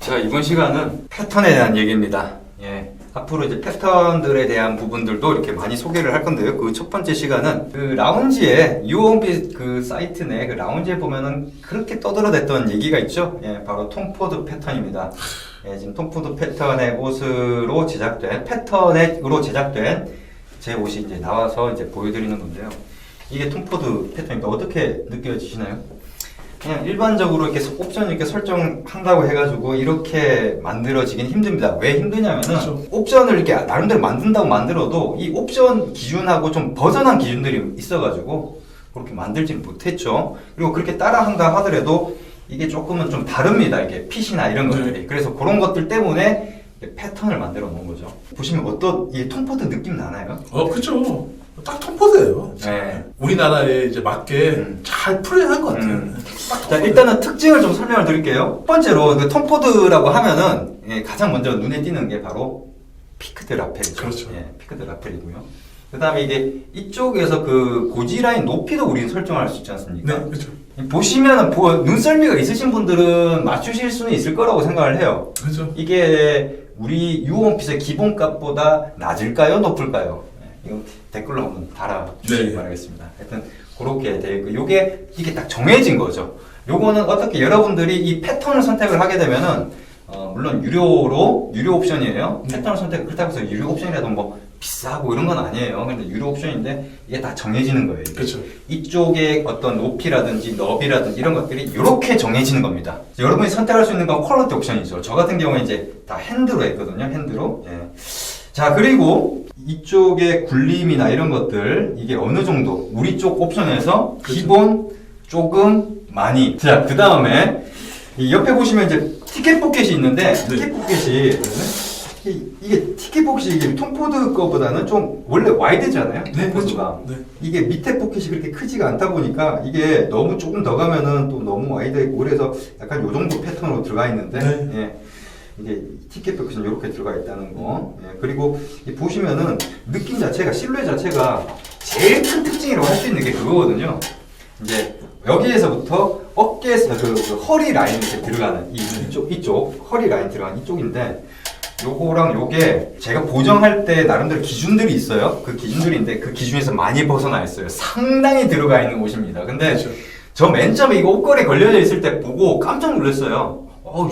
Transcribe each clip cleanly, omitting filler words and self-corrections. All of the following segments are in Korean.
자, 이번 시간은 패턴에 대한 얘기입니다. 예. 앞으로 이제 패턴들에 대한 부분들도 이렇게 많이 소개를 할 건데요. 그 첫 번째 시간은 그 라운지에 유홈비 그 사이트 내 그 라운지에 보면은 그렇게 떠들어댔던 얘기가 있죠. 예, 바로 톰포드 패턴입니다. 예, 지금 톰포드 패턴의 옷으로 제작된 제 옷이 이제 나와서 이제 보여드리는 건데요. 이게 톰포드 패턴입니다. 어떻게 느껴지시나요? 그냥 일반적으로 이렇게 옵션 이렇게 설정한다고 해가지고 이렇게 만들어지긴 힘듭니다. 왜 힘드냐면은 그렇죠. 옵션을 이렇게 나름대로 만든다고 만들어도 이 옵션 기준하고 좀 벗어난 기준들이 있어가지고 그렇게 만들지는 못했죠. 그리고 그렇게 따라한다 하더라도 이게 조금은 좀 다릅니다. 이게 핏이나 이런 것들이. 그래서 그런 것들 때문에 패턴을 만들어 놓은 거죠. 보시면 어떤 이 톰포드 느낌 나나요? 그쵸. 딱 톰포드예요. 네. 우리나라에 이제 맞게 잘 풀어낸 것 같아요. 딱 자, 톰포드. 일단은 특징을 좀 설명을 드릴게요. 첫 번째로 그 톰포드라고 하면은 가장 먼저 눈에 띄는 게 바로 피크드 라펠이죠. 그렇죠. 예, 피크드 라펠이고요. 그 다음에 이게 이쪽에서 그 고지라인 높이도 우리는 설정할 수 있지 않습니까? 네, 그렇죠. 보시면은 눈썰미가 있으신 분들은 맞추실 수는 있을 거라고 생각을 해요. 그렇죠. 이게 우리 유홈핏의 기본값보다 낮을까요? 높을까요? 이거 댓글로 한번 달아주시기 네. 바라겠습니다. 하여튼 그렇게 되어 있고 이게 딱 정해진 거죠. 요거는 어떻게 여러분들이 이 패턴을 선택을 하게 되면은 물론 유료 옵션이에요. 패턴을 선택 그렇다고 해서 유료 옵션이라도 뭐 비싸고 이런 건 아니에요. 근데 유료 옵션인데 이게 다 정해지는 거예요. 그렇죠. 이쪽에 어떤 높이라든지 너비라든지 이런 것들이 이렇게 정해지는 겁니다. 여러분이 선택할 수 있는 건 퀄리티 옵션이죠. 저 같은 경우에 이제 다 핸드로 했거든요. 핸드로. 예. 자, 그리고 이쪽의 굴림이나 이런 것들 이게 어느 정도 우리 쪽 옵션에서 그렇죠. 기본 조금 많이. 자, 그 다음에 이 옆에 보시면 이제 티켓 포켓이 있는데 티켓 포켓이 이게 티켓 포켓이 이게 톰포드 거보다는 좀 원래 와이드잖아요. 네, 톰포드가. 그렇죠. 네. 이게 밑에 포켓이 그렇게 크지가 않다 보니까 이게 너무 조금 더 가면은 또 너무 와이드했고 그래서 약간 요 정도 패턴으로 들어가 있는데 네. 예. 이게 티켓 포켓은 이렇게 들어가 있다는 거. 예. 그리고 보시면은 느낌 자체가 실루엣 자체가 제일 큰 특징이라고 할 수 있는 게 그거거든요. 이제 여기에서부터 어깨에서 그 허리 라인 이렇게 들어가는 이쪽 허리 라인 들어가는 이쪽인데 요거랑 요게 제가 보정할 때 나름대로 기준들이 있어요. 그 기준들인데 그 기준에서 많이 벗어나 있어요. 상당히 들어가 있는 옷입니다. 근데 그렇죠. 저 맨 처음에 이거 옷걸이에 걸려져 있을 때 보고 깜짝 놀랐어요.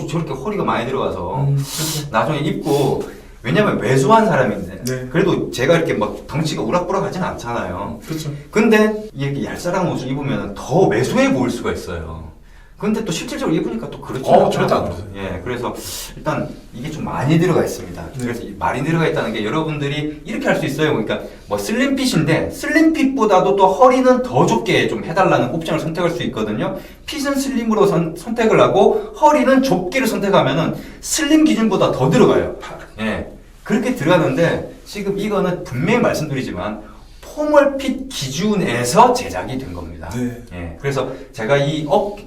저렇게 허리가 많이 들어가서 그렇죠. 나중에 입고 왜냐면 왜소한 사람인데 네. 그래도 제가 이렇게 막 덩치가 우락부락하진 않잖아요. 그렇죠. 근데 이렇게 얄쌍한 옷을 입으면 더 왜소해 보일 수가 있어요. 근데 또 실질적으로 입으니까 또 그렇지 않아요. 절대 안 그러세요. 예, 그래서 일단 이게 좀 많이 들어가 있습니다. 네. 그래서 많이 들어가 있다는 게 여러분들이 이렇게 할 수 있어요. 그러니까 뭐 슬림핏인데 슬림핏보다도 또 허리는 더 좁게 좀 해달라는 옵션을 선택할 수 있거든요. 핏은 슬림으로 선택을 하고 허리는 좁기를 선택하면은 슬림 기준보다 더 들어가요. 예, 그렇게 들어가는데 지금 이거는 분명히 말씀드리지만 포멀핏 기준에서 제작이 된 겁니다. 네. 예, 그래서 제가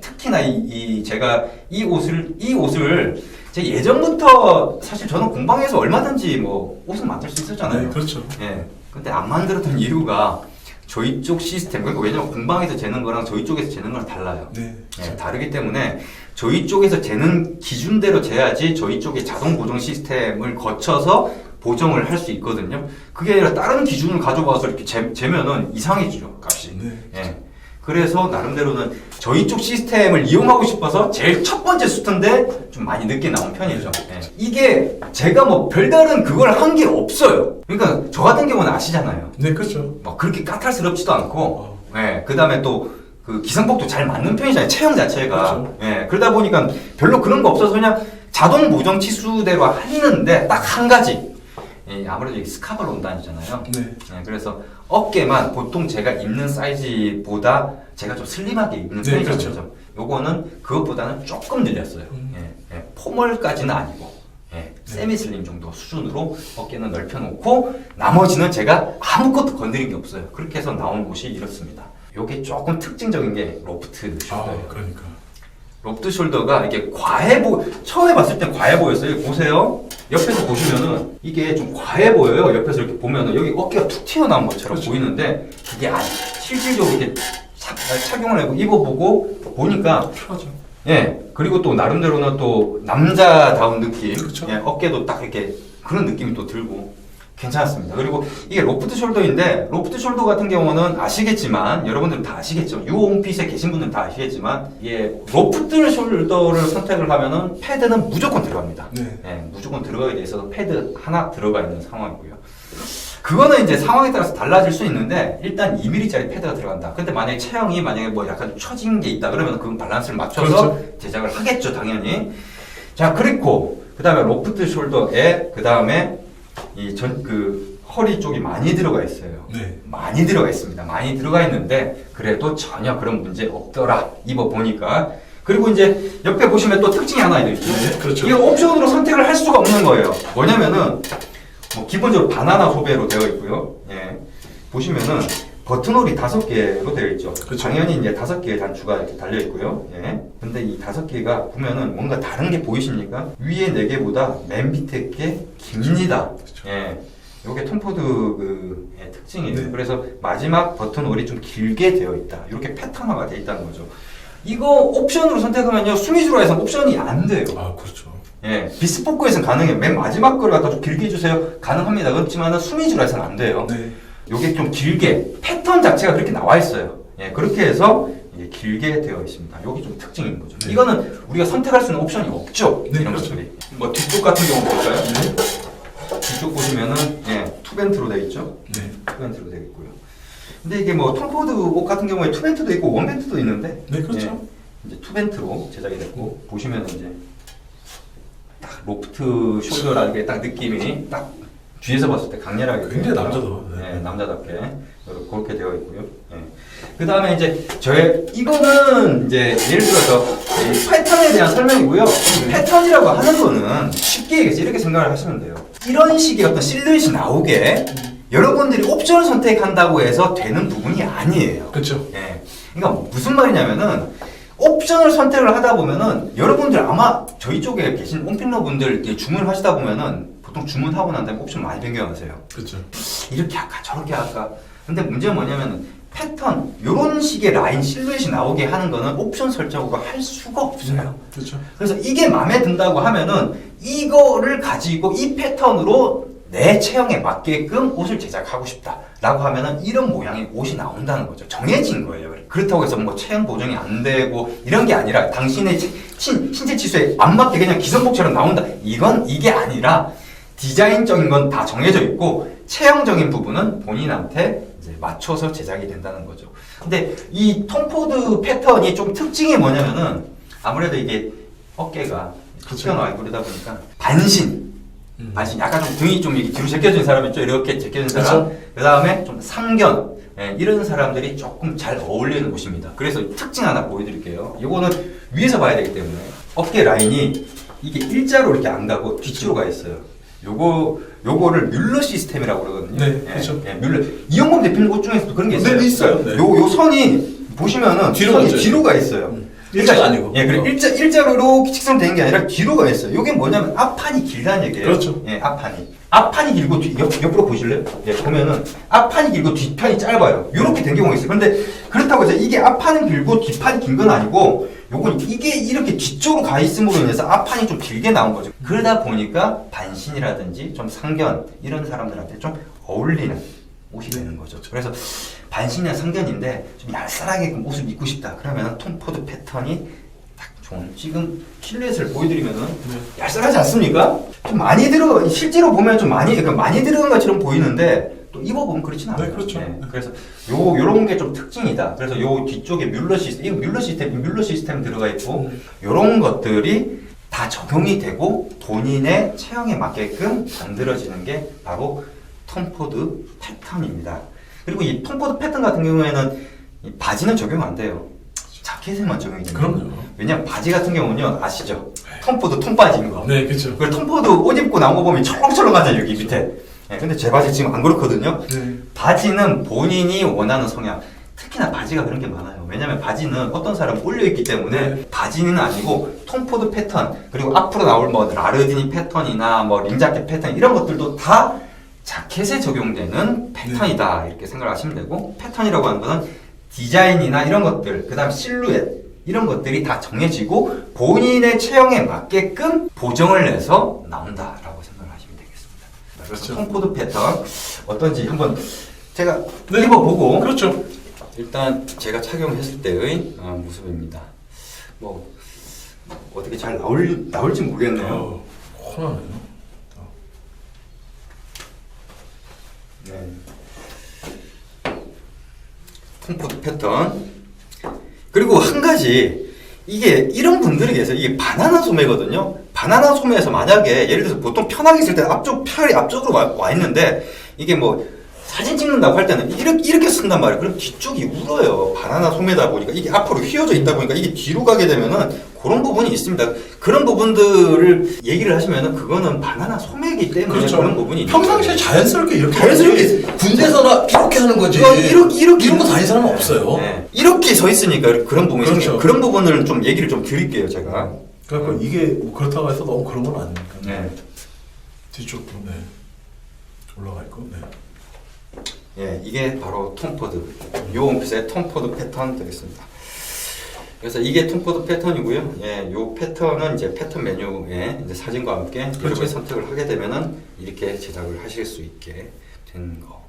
특히나 제가 이 옷을 제 예전부터 사실 저는 공방에서 얼마든지 뭐 옷을 만들 수 있었잖아요. 네, 그렇죠. 예, 근데 안 만들었던 이유가 저희 쪽 시스템, 그러니까 왜냐면 공방에서 재는 거랑 저희 쪽에서 재는 거랑 달라요. 네. 예, 다르기 때문에 저희 쪽에서 재는 기준대로 재야지 저희 쪽의 자동 보정 시스템을 거쳐서 보정을 할 수 있거든요. 그게 아니라 다른 기준을 가져와서 이렇게 재면은 이상해지죠, 값이. 네. 예. 그래서 나름대로는 저희 쪽 시스템을 이용하고 싶어서 제일 첫 번째 수트인데 좀 많이 늦게 나온 편이죠. 예. 이게 제가 뭐 별다른 그걸 한 게 없어요. 그러니까 저 같은 경우는 아시잖아요. 네, 그렇죠. 뭐 그렇게 까탈스럽지도 않고, 예. 그 다음에 또 그 기성복도 잘 맞는 편이잖아요. 체형 자체가. 그렇죠. 예. 그러다 보니까 별로 그런 거 없어서 그냥 자동 보정 치수대로 했는데 딱 한 가지. 예, 아무래도 스카바 론단이잖아요. 네. 예, 그래서 어깨만 보통 제가 입는 사이즈보다 제가 좀 슬림하게 입는 네, 편이죠. 그렇죠. 요거는 그것보다는 조금 늘렸어요. 예, 포멀까지는 아니고 세미 슬림 정도 수준으로 어깨는 넓혀놓고 나머지는 제가 아무것도 건드린 게 없어요. 그렇게 해서 나온 옷이 이렇습니다. 요게 조금 특징적인 게 로프트 숄더예요. 그러니까. 로프트 숄더가 이게 처음에 봤을 땐 과해 보였어요. 보세요. 옆에서 보시면은 이게 좀 과해 보여요. 옆에서 이렇게 보면은 여기 어깨가 툭 튀어나온 것처럼 그렇죠. 보이는데 그게 실질적으로 이렇게 착용을 하고 입어보고 보니까 편하죠. 예, 그리고 또 나름대로는 또 남자다운 느낌. 그렇죠. 예, 어깨도 딱 이렇게 그런 느낌이 또 들고 괜찮았습니다. 그리고 이게 로프트 숄더인데 로프트 숄더 같은 경우는 아시겠지만 여러분들은 다 아시겠죠. 이 홈핏에 계신 분들은 다 아시겠지만 이게 로프트 숄더를 선택을 하면은 패드는 무조건 들어갑니다. 네. 예, 무조건 들어가게 돼 있어서 패드 하나 들어가 있는 상황이고요. 그거는 이제 상황에 따라서 달라질 수 있는데 일단 2mm짜리 패드가 들어간다. 근데 만약에 체형이 만약에 뭐 약간 처진 게 있다 그러면 그건 밸런스를 맞춰서 그렇죠. 제작을 하겠죠, 당연히. 자, 그리고 그다음에 로프트 숄더에 그다음에 이 허리 쪽이 많이 들어가 있어요. 네. 많이 들어가 있습니다. 많이 들어가 있는데 그래도 전혀 그런 문제 없더라. 입어 보니까. 그리고 이제 옆에 보시면 또 특징이 하나 있죠. 네, 그렇죠. 이게 옵션으로 선택을 할 수가 없는 거예요. 뭐냐면은 뭐 기본적으로 바나나 소배로 되어 있고요. 예. 보시면은 버튼홀이 5개로 되어 있죠. 그쵸. 당연히 이제 5개의 단추가 이렇게 달려 있고요. 예. 근데 이 5개가 보면은 뭔가 다른 게 보이십니까? 위에 4개보다 맨 밑에 게 깁니다. 그쵸. 예. 요게 톰포드 의 특징이에요. 네. 그래서 마지막 버튼홀이 좀 길게 되어 있다. 이렇게 패턴화가 되어 있다는 거죠. 이거 옵션으로 선택하면요. 수미주로 해서 옵션이 안 돼요. 아, 그렇죠. 예, 비스포크에서는 가능해요. 맨 마지막 걸 갖다 좀 길게 해주세요. 가능합니다. 그렇지만은 수미주로 해서는 안 돼요. 네. 요게 좀 길게, 패턴 자체가 그렇게 나와 있어요. 예, 그렇게 해서 이게 길게 되어 있습니다. 요게 좀 특징인 거죠. 네. 이거는 우리가 선택할 수 있는 옵션이 없죠. 네, 이런 그렇죠. 것들이. 뭐 뒤쪽 같은 경우 볼까요? 네. 뒤쪽 보시면은, 예, 투벤트로 되어 있죠. 네. 투벤트로 되어 있고요. 근데 이게 뭐 톰포드 옷 같은 경우에 투벤트도 있고 원벤트도 있는데, 네, 그렇죠. 예, 이제 투벤트로 제작이 됐고, 보시면은 이제 딱 로프트 숄더라는 게 딱 느낌이 딱 뒤에서 봤을 때 강렬하게 굉장히 되어 있고요. 남자다워. 네. 네, 남자답게 그렇게 되어 있고요. 예. 그 다음에 이제 이거는 이제 예를 들어서 이 패턴에 대한 설명이고요. 이 패턴이라고 하는 거는 쉽게 얘기해서 이렇게 생각을 하시면 돼요. 이런 식의 어떤 실루엣이 나오게 여러분들이 옵션을 선택한다고 해서 되는 부분이 아니에요. 그렇죠. 예. 그러니까 무슨 말이냐면은 옵션을 선택을 하다 보면은 여러분들 아마 저희 쪽에 계신 홈필러 분들 주문을 하시다 보면은 보통 주문하고 난 다음에 옵션 많이 변경하세요. 그렇죠. 이렇게 할까 저렇게 할까. 근데 문제는 뭐냐면은 패턴 요런 식의 라인 실루엣이 나오게 하는 거는 옵션 설정으로 할 수가 없어요. 그렇죠. 그래서 이게 마음에 든다고 하면은 이거를 가지고 이 패턴으로 내 체형에 맞게끔 옷을 제작하고 싶다 라고 하면은 이런 모양의 옷이 나온다는 거죠. 정해진 거예요. 그렇다고 해서 뭐 체형 보정이 안 되고 이런 게 아니라 당신의 신체 치수에 안 맞게 그냥 기성복처럼 나온다. 이게 아니라 디자인적인 건 다 정해져 있고 체형적인 부분은 본인한테 이제 맞춰서 제작이 된다는 거죠. 근데 이 톰포드 패턴이 좀 특징이 뭐냐면은 아무래도 이게 어깨가 튀어나와 있고 그러다 보니까 반신 약간 좀 등이 좀 이렇게 뒤로 제껴진 사람이 좀 이렇게 제껴진 사람, 그 다음에 좀 상견, 예, 이런 사람들이 조금 잘 어울리는 옷입니다. 그래서 특징 하나 보여드릴게요. 요거는 위에서 봐야 되기 때문에 어깨 라인이 이게 일자로 이렇게 안 가고 뒤쪽으로 가 있어요. 요거를 뮬러 시스템이라고 그러거든요. 네, 예, 그렇죠. 예, 뮬러. 이영범 대표님 옷 중에서도 그런 게 있어요. 네, 있어요. 네. 요 선이 보시면은 뒤로 선이 가죠. 뒤로 가 있어요. 일자가 아니고. 예, 그리고 일자로 이렇게 직선되는 게 아니라 뒤로 가 있어요. 이게 뭐냐면 앞판이 길다는 얘기예요. 그렇죠. 예, 앞판이 길고 옆으로 보실래요? 예, 보면은 앞판이 길고 뒷판이 짧아요. 이렇게 된 경우가 있어요. 근데 그렇다고 해서 이게 앞판은 길고 뒷판이 긴 건 아니고 요건 이게 이렇게 뒤쪽으로 가 있음으로 인해서 앞판이 좀 길게 나온 거죠. 그러다 보니까 반신이라든지 좀 상견 이런 사람들한테 좀 어울리는 옷이 되는 거죠. 그래서 반신이나 상견인데 좀 얄쌍하게 옷을 입고 싶다. 그러면 톰포드 패턴이 딱 좋은. 지금 실루엣을 보여드리면은 얄쌍하지 않습니까? 좀 많이 실제로 보면 좀 많이 들어간 것처럼 보이는데 또 입어보면 그렇진 않아요. 네, 그렇죠. 그래서 요런 게 좀 특징이다. 그래서 요 뒤쪽에 뮬러 시스템 들어가 있고 요런 것들이 다 적용이 되고 본인의 체형에 맞게끔 만들어지는 게 바로 톰포드 패턴입니다. 그리고 이 톰포드 패턴 같은 경우에는 이 바지는 적용 안 돼요. 자켓에만 적용이 됩니다. 그럼요. 왜냐면 바지 같은 경우는요, 아시죠? 톰포드 통바지인 거. 네, 그렇죠. 그 톰포드 옷 입고 나온 거 보면 철렁철렁하잖아요, 여기 밑에. 네, 근데 제 바지 지금 안 그렇거든요. 네. 바지는 본인이 원하는 성향. 특히나 바지가 그런 게 많아요. 왜냐면 바지는 어떤 사람은 올려있기 때문에 네. 바지는 아니고 톰포드 패턴, 그리고 앞으로 나올 뭐 라르디니 패턴이나 뭐 림자켓 패턴 이런 것들도 다 자켓에 적용되는 패턴이다. 이렇게 생각을 하시면 되고, 패턴이라고 하는 거는 디자인이나 이런 것들, 그 다음 실루엣, 이런 것들이 다 정해지고 본인의 체형에 맞게끔 보정을 해서 나온다라고 생각을 하시면 되겠습니다. 그래서 그렇죠. 톰포드 패턴 어떤지 한번 제가 네. 입어보고 그렇죠. 일단 제가 착용했을 때의 모습입니다. 뭐 어떻게 잘 나올지 모르겠네요. 혼하네요. 네. 톰포드 패턴. 그리고 한 가지 이게 이런 분들이 계세요. 이게 바나나 소매거든요. 바나나 소매에서 만약에 예를 들어서 보통 편하게 있을 때 팔이 앞쪽으로 와 있는데 이게 뭐 사진 찍는다고 할 때는 이렇게 쓴단 말이에요. 그럼 뒤쪽이 울어요. 바나나 소매다 보니까 이게 앞으로 휘어져 있다 보니까 이게 뒤로 가게 되면은 그런 부분이 있습니다. 그런 부분들을 얘기를 하시면은 그거는 바나나 소매이기 때문에 그렇죠. 그런 부분이 평상시에 자연스럽게 이렇게 자연스럽게 군대에서나 이렇게 하는 거지. 이렇게 이런 거 다닌 사람은 없어요. 네. 이렇게 서 있으니까 그런 부분이 그렇죠. 생겨요. 그런 부분을 좀 얘기를 좀 드릴게요, 제가. 그러니까 이게 뭐 그렇다고 해서 너무 그런 건 아니니까. 네. 뒤쪽도 네. 올라가 있고. 네. 예, 이게 바로 톰포드. 요 원피스의 톰포드 패턴 되겠습니다. 그래서 이게 톰포드 패턴이고요. 예, 요 패턴은 이제 패턴 메뉴에 이제 사진과 함께 그렇죠. 이렇게 선택을 하게 되면은 이렇게 제작을 하실 수 있게 되는 거.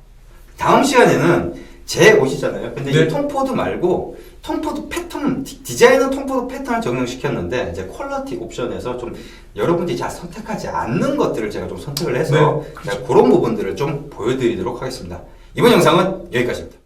다음 시간에는 제 옷이잖아요. 근데 네. 이 톰포드 말고 톰포드 패턴, 디자인은 톰포드 패턴을 적용시켰는데 이제 퀄리티 옵션에서 좀 여러분들이 잘 선택하지 않는 것들을 제가 좀 선택을 해서 네, 그렇죠. 제가 그런 부분들을 좀 보여드리도록 하겠습니다. 이번 영상은 여기까지입니다.